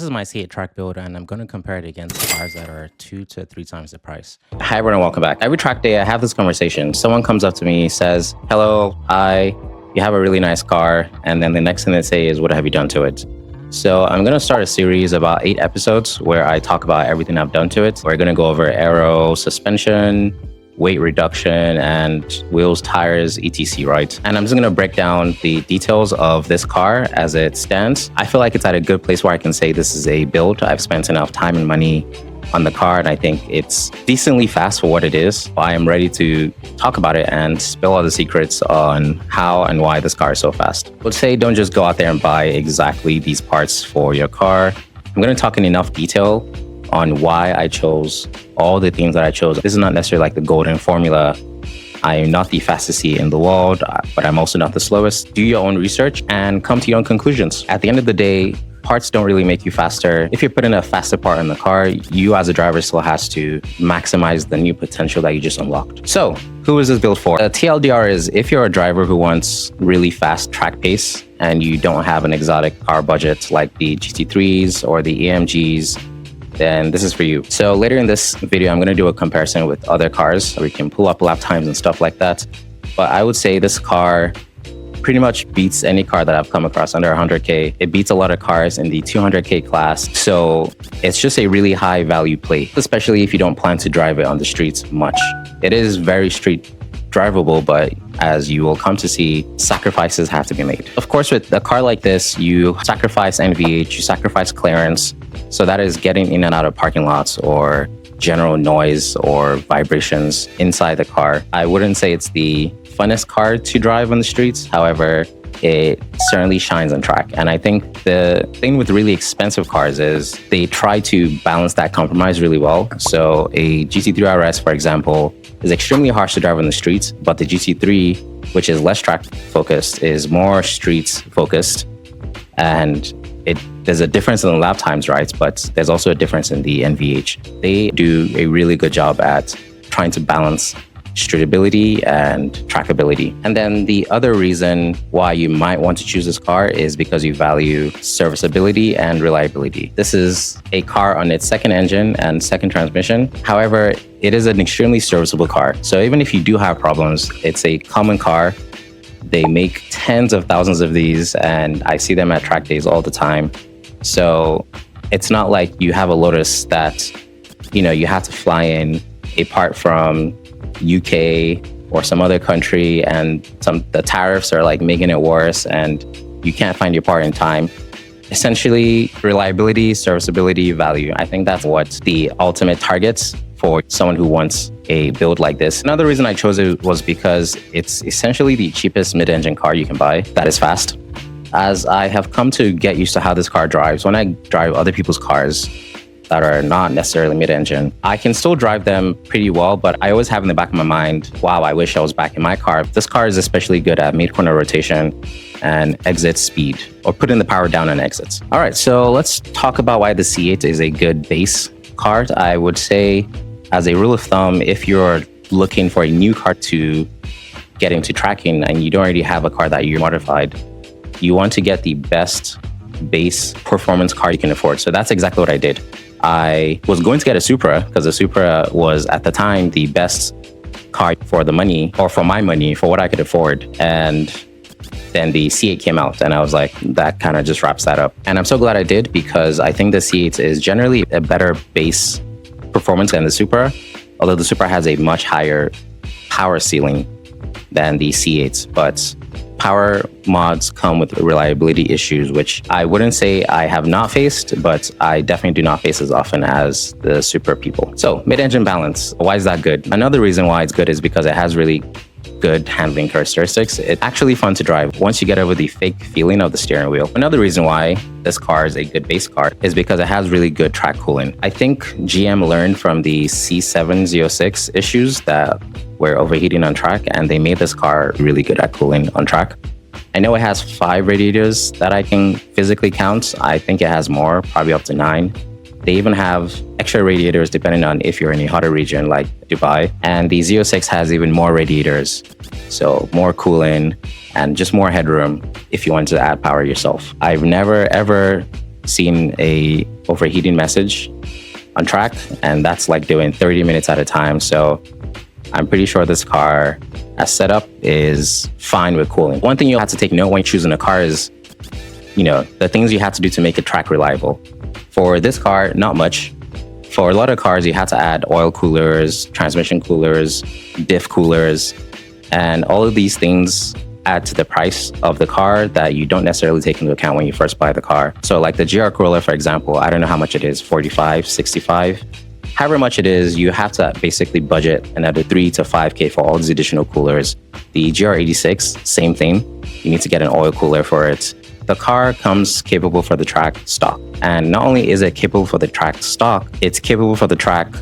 This is my C8 track build, and I'm going to compare it against cars that are 2 to 3 times the price. Hi everyone, welcome back. Every track day I have this conversation. Someone comes up to me, says, hello, hi, you have a really nice car. And then the next thing they say is, what have you done to it? So I'm going to start a series about 8 episodes where I talk about everything I've done to it. We're going to go over aero, suspension, weight reduction, and wheels, tires, etc, right? And I'm just going to break down the details of this car as it stands. I feel like it's at a good place where I can say this is a build. I've spent enough time and money on the car, and I think it's decently fast for what it is. I am ready to talk about it and spill all the secrets on how and why this car is so fast. I would say don't just go out there and buy exactly these parts for your car. I'm going to talk in enough detail on why I chose all the things that I chose. This is not necessarily like the golden formula. I am not the fastest seat in the world, but I'm also not the slowest. Do your own research and come to your own conclusions. At the end of the day, parts don't really make you faster. If you're putting a faster part in the car, you as a driver still has to maximize the new potential that you just unlocked. So, who is this build for? The TLDR is if you're a driver who wants really fast track pace and you don't have an exotic car budget like the GT3s or the AMGs, then this is for you. So later in this video, I'm going to do a comparison with other cars so we can pull up lap times and stuff like that. But I would say this car pretty much beats any car that I've come across under 100K. It beats a lot of cars in the 200K class. So it's just a really high value play, especially if you don't plan to drive it on the streets much. It is very street drivable, but as you will come to see, sacrifices have to be made. Of course, with a car like this, you sacrifice NVH, you sacrifice clearance. So that is getting in and out of parking lots or general noise or vibrations inside the car. I wouldn't say it's the funnest car to drive on the streets. However, it certainly shines on track. And I think the thing with really expensive cars is they try to balance that compromise really well. So a GT3 RS, for example, is extremely harsh to drive on the streets, but the GT3, which is less track focused, is more streets focused. And there's a difference in the lap times, right? But there's also a difference in the NVH. They do a really good job at trying to balance streetability and trackability. And then the other reason why you might want to choose this car is because you value serviceability and reliability. This is a car on its second engine and second transmission. However, it is an extremely serviceable car. So even if you do have problems, it's a common car. They make tens of thousands of these, and I see them at track days all the time. So it's not like you have a Lotus that, you have to fly in a part from UK or some other country, and the tariffs are like making it worse and you can't find your part in time. Essentially, reliability, serviceability, value. I think that's what the ultimate targets for someone who wants a build like this. Another reason I chose it was because it's essentially the cheapest mid-engine car you can buy that is fast. As I have come to get used to how this car drives, when I drive other people's cars that are not necessarily mid-engine, I can still drive them pretty well, but I always have in the back of my mind, wow, I wish I was back in my car. This car is especially good at mid-corner rotation and exit speed, or putting the power down on exits. All right, so let's talk about why the C8 is a good base car. I would say, as a rule of thumb, if you're looking for a new car to get into tracking and you don't already have a car that you're modified, you want to get the best base performance car you can afford. So that's exactly what I did. I was going to get a Supra because the Supra was at the time the best car for the money, or for my money, for what I could afford. And then the C8 came out and I was like, that kind of just wraps that up. And I'm so glad I did, because I think the C8 is generally a better base performance than the Supra, although the Supra has a much higher power ceiling than the C8s. But power mods come with reliability issues, which I wouldn't say I have not faced, but I definitely do not face as often as the Supra people. So mid-engine balance, why is that good? Another reason why it's good is because it has really good handling characteristics. It's actually fun to drive once you get over the fake feeling of the steering wheel. Another reason why this car is a good base car is because it has really good track cooling. I think GM learned from the C706 issues that were overheating on track, and they made this car really good at cooling on track. I know it has 5 radiators that I can physically count. I think it has more, probably up to 9. They even have extra radiators depending on if you're in a hotter region like Dubai. And the Z06 has even more radiators, so more cooling and just more headroom if you want to add power yourself. I've never ever seen a overheating message on track, and that's like doing 30 minutes at a time. So I'm pretty sure this car, as set up, is fine with cooling. One thing you'll have to take note when choosing a car is, the things you have to do to make a track reliable. For this car, not much. For a lot of cars, you have to add oil coolers, transmission coolers, diff coolers, and all of these things add to the price of the car that you don't necessarily take into account when you first buy the car. So like the GR Corolla, for example, I don't know how much it is, 45, 65. However much it is, you have to basically budget another 3 to 5K for all these additional coolers. The GR86, same thing. You need to get an oil cooler for it. The car comes capable for the track stock. And not only is it capable for the track stock, it's capable for the track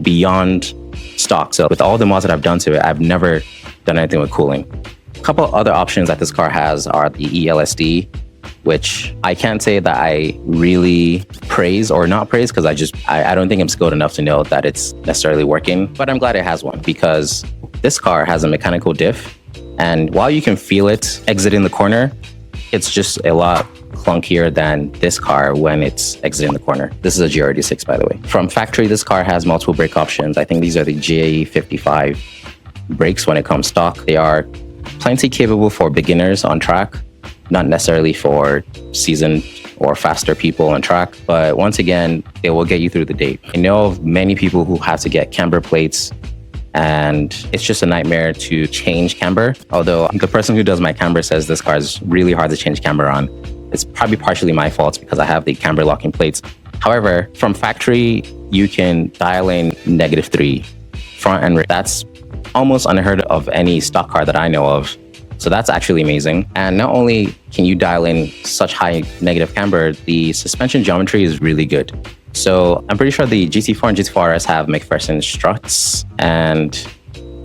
beyond stock. So with all the mods that I've done to it, I've never done anything with cooling. A couple other options that this car has are the ELSD, which I can't say that I really praise or not praise, because I don't think I'm skilled enough to know that it's necessarily working. But I'm glad it has one, because this car has a mechanical diff. And while you can feel it exiting the corner, it's just a lot clunkier than this car when it's exiting the corner. This is a GR86, by the way. From factory, this car has multiple brake options. I think these are the GAE55 brakes when it comes stock. They are plenty capable for beginners on track, not necessarily for seasoned or faster people on track. But once again, they will get you through the day. I know of many people who have to get camber plates, and it's just a nightmare to change camber. Although the person who does my camber says this car is really hard to change camber on. It's probably partially my fault because I have the camber locking plates. However, from factory, you can dial in -3 front and rear. That's almost unheard of any stock car that I know of. So that's actually amazing. And not only can you dial in such high negative camber, the suspension geometry is really good. So I'm pretty sure the GT4 and GT4 RS have McPherson struts and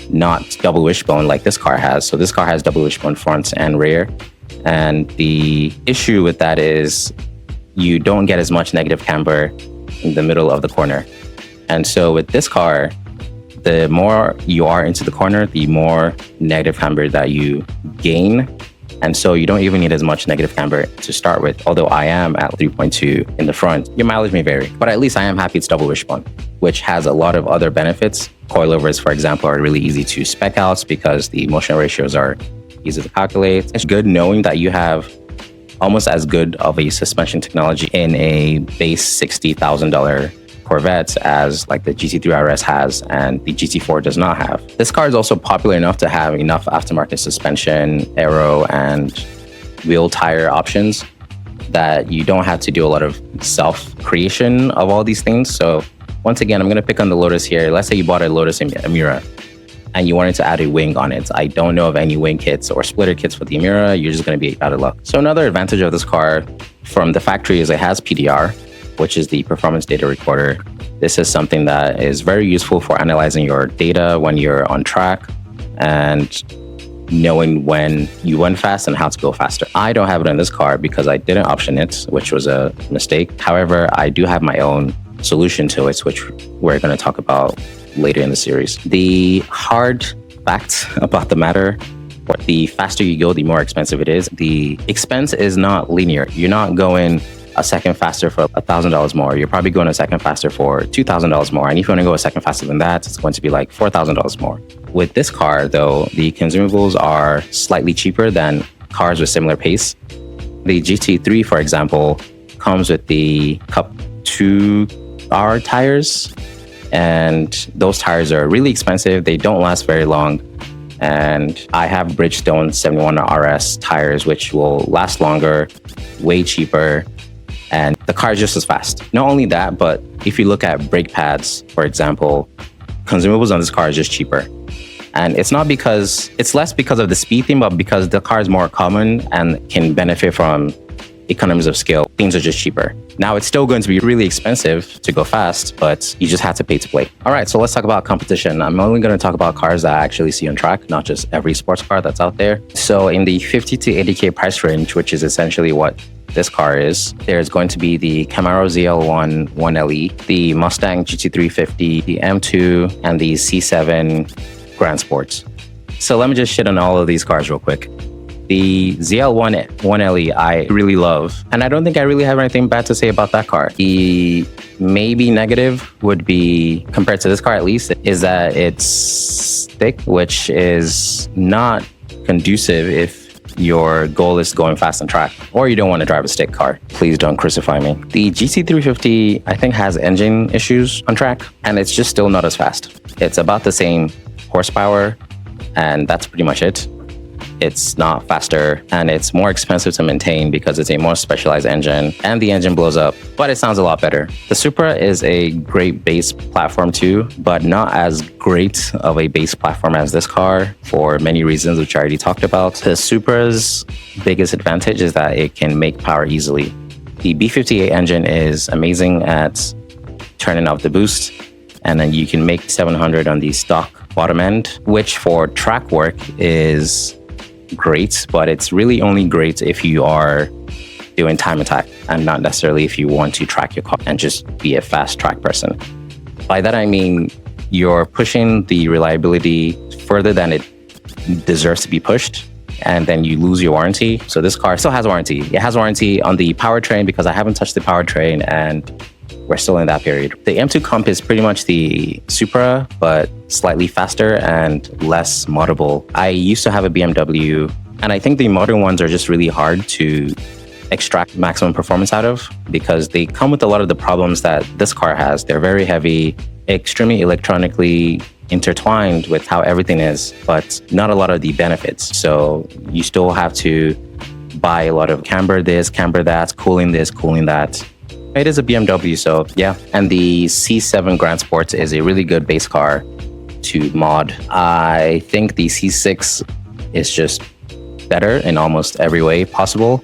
not double wishbone like this car has. So this car has double wishbone front and rear. And the issue with that is you don't get as much negative camber in the middle of the corner. And so with this car, the more you are into the corner, the more negative camber that you gain. And so you don't even need as much negative camber to start with, although I am at 3.2 in the front. Your mileage may vary, but at least I am happy it's double wishbone, which has a lot of other benefits. Coilovers, for example, are really easy to spec out because the motion ratios are easy to calculate. It's good knowing that you have almost as good of a suspension technology in a base $60,000 Corvette as like the GT3 RS has and the GT4 does not have. This car is also popular enough to have enough aftermarket suspension, aero, and wheel tire options that you don't have to do a lot of self-creation of all these things. So once again, I'm going to pick on the Lotus here. Let's say you bought a Lotus Emira and you wanted to add a wing on it. I don't know of any wing kits or splitter kits for the Emira. You're just going to be out of luck. So another advantage of this car from the factory is it has PDR, which is the performance data recorder. This is something that is very useful for analyzing your data when you're on track and knowing when you went fast and how to go faster. I don't have it on this car because I didn't option it, which was a mistake. However, I do have my own solution to it, which we're going to talk about later in the series. The hard fact about the matter, the faster you go, the more expensive it is. The expense is not linear. You're not going a second faster for $1,000 more. You're probably going a second faster for $2,000 more. And if you want to go a second faster than that, it's going to be like $4,000 more. With this car, though, the consumables are slightly cheaper than cars with similar pace. The GT3, for example, comes with the Cup 2R tires. And those tires are really expensive. They don't last very long. And I have Bridgestone 71 RS tires, which will last longer, way cheaper, and the car is just as fast. Not only that, but if you look at brake pads, for example, consumables on this car is just cheaper. And it's not because, it's less because of the speed thing, but because the car is more common and can benefit from economies of scale. Things are just cheaper. Now, it's still going to be really expensive to go fast, but you just have to pay to play. All right, so let's talk about competition. I'm only going to talk about cars that I actually see on track, not just every sports car that's out there. So in the 50 to 80K price range, which is essentially what this car is, there's going to be the Camaro ZL1 1LE, the Mustang GT350, the M2, and the C7 Grand Sports. So let me just shit on all of these cars real quick. The ZL1 1LE I really love, and I don't think I really have anything bad to say about that car. The maybe negative would be, compared to this car at least, is that it's thick, which is not conducive if your goal is going fast on track or you don't want to drive a stick car. Please don't crucify me. The GT350 I think has engine issues on track, and it's just still not as fast. It's about the same horsepower, and that's pretty much it. It's not faster, and it's more expensive to maintain because it's a more specialized engine, and the engine blows up, but it sounds a lot better. The Supra is a great base platform too, but not as great of a base platform as this car for many reasons, which I already talked about. The Supra's biggest advantage is that it can make power easily. The B58 engine is amazing at turning off the boost, and then you can make 700 on the stock bottom end, which for track work is great, but it's really only great if you are doing time attack and not necessarily if you want to track your car and just be a fast track person. By that I mean you're pushing the reliability further than it deserves to be pushed, and then you lose your warranty. So this car still has warranty. It has warranty on the powertrain because I haven't touched the powertrain, and we're still in that period. The M2 Comp is pretty much the Supra, but slightly faster and less moddable. I used to have a BMW, and I think the modern ones are just really hard to extract maximum performance out of because they come with a lot of the problems that this car has. They're very heavy, extremely electronically intertwined with how everything is, but not a lot of the benefits. So you still have to buy a lot of camber this, camber that, cooling this, cooling that. It is a BMW, so yeah. And the C7 Grand Sport is a really good base car to mod. I think the C6 is just better in almost every way possible,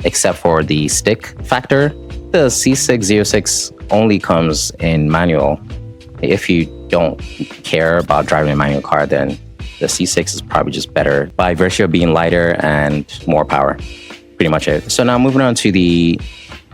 except for the stick factor. The C6 Z06 only comes in manual. If you don't care about driving a manual car, then the C6 is probably just better by virtue of being lighter and more power. Pretty much it. So now moving on to the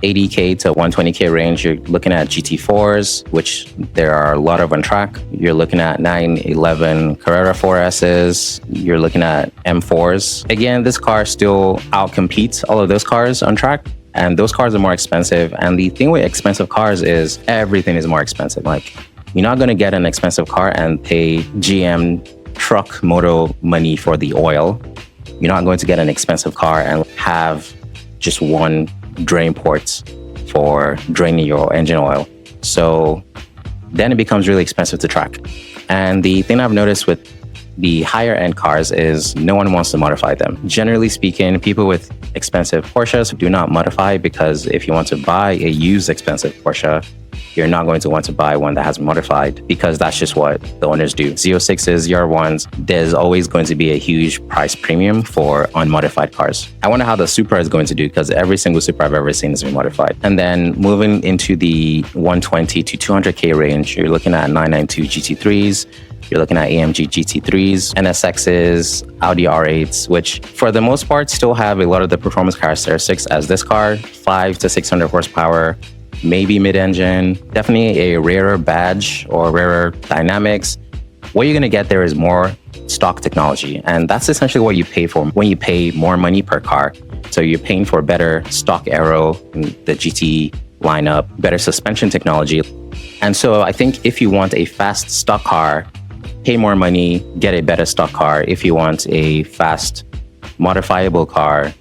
80K to 120K range, you're looking at GT4s, which there are a lot of on track. You're looking at 911 Carrera 4Ss. You're looking at M4s. Again, this car still outcompetes all of those cars on track, and those cars are more expensive. And the thing with expensive cars is everything is more expensive. Like, you're not going to get an expensive car and pay GM truck motor money for the oil. You're not going to get an expensive car and have just one drain ports for draining your engine oil. So then it becomes really expensive to track. And the thing I've noticed with the higher end cars is no one wants to modify them. Generally speaking, people with expensive Porsches do not modify because if you want to buy a used expensive Porsche, you're not going to want to buy one that has modified because that's just what the owners do. Z06s, ZR1s, there's always going to be a huge price premium for unmodified cars. I wonder how the Supra is going to do because every single Supra I've ever seen has been modified. And then moving into the 120 to 200K range, you're looking at 992 GT3s, you're looking at AMG GT3s, NSXs, Audi R8s, which for the most part still have a lot of the performance characteristics as this car, 5 to 600 horsepower, maybe mid-engine, definitely a rarer badge or rarer dynamics. What you're going to get there is more stock technology, and that's essentially what you pay for when you pay more money per car. So you're paying for better stock aero in the GT lineup, better suspension technology. And so I think if you want a fast stock car, pay more money, get a better stock car. If you want a fast modifiable car,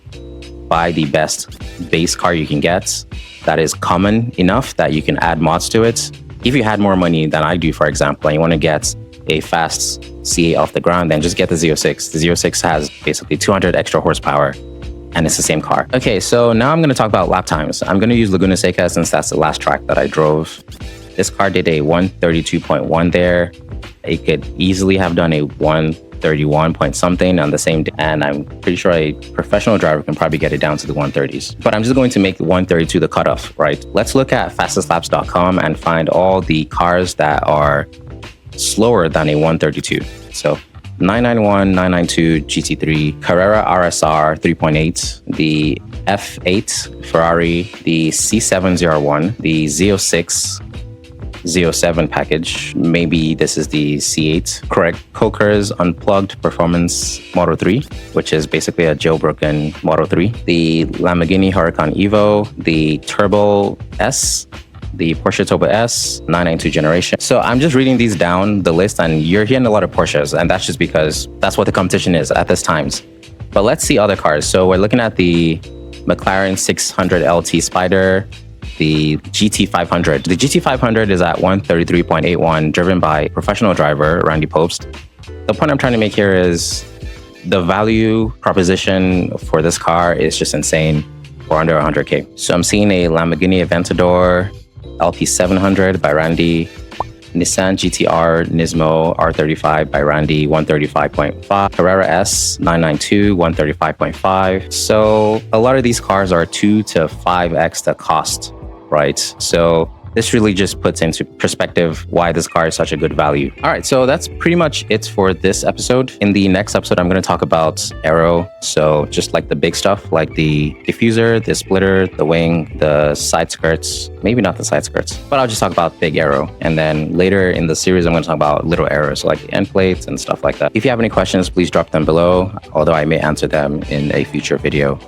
buy the best base car you can get that is common enough that you can add mods to it. If you had more money than I do, for example, and you want to get a fast C8 off the ground, then just get the Z06. The Z06 has basically 200 extra horsepower, and it's the same car. Okay, so now I'm going to talk about lap times. I'm going to use Laguna Seca since that's the last track that I drove. This car did a 132.1 there. It could easily have done a 131 point something on the same day, and I'm pretty sure a professional driver can probably get it down to the 130s. But I'm just going to make the 132 the cutoff, right? Let's look at fastestlaps.com and find all the cars that are slower than a 132. So 991, 992 GT3, Carrera RSR 3.8, the F8 Ferrari, the C7 ZR1, the Z06 Z07 package. Maybe this is the C8. Correct. Coker's Unplugged Performance Model 3, which is basically a jailbroken Model 3. The Lamborghini Huracan Evo, the Turbo S, the Porsche Turbo S, 992 generation. So I'm just reading these down the list, and you're hearing a lot of Porsches, and that's just because that's what the competition is at this times. But let's see other cars. So we're looking at the McLaren 600 LT Spider, the GT500. The GT500 is at 133.81, driven by professional driver Randy Pobst. The point I'm trying to make here is the value proposition for this car is just insane for under 100K. So I'm seeing a Lamborghini Aventador LP700 by Randy, Nissan GTR Nismo R35 by Randy, 135.5, Carrera S 992, 135.5. So a lot of these cars are 2 to 5x the cost, right? So this really just puts into perspective why this car is such a good value. All right, so that's pretty much it for this episode. In the next episode, I'm going to talk about aero. So just like the big stuff, like the diffuser, the splitter, the wing, the side skirts, maybe not the side skirts, but I'll just talk about big aero. And then later in the series, I'm going to talk about little aero, so like the end plates and stuff like that. If you have any questions, please drop them below, although I may answer them in a future video.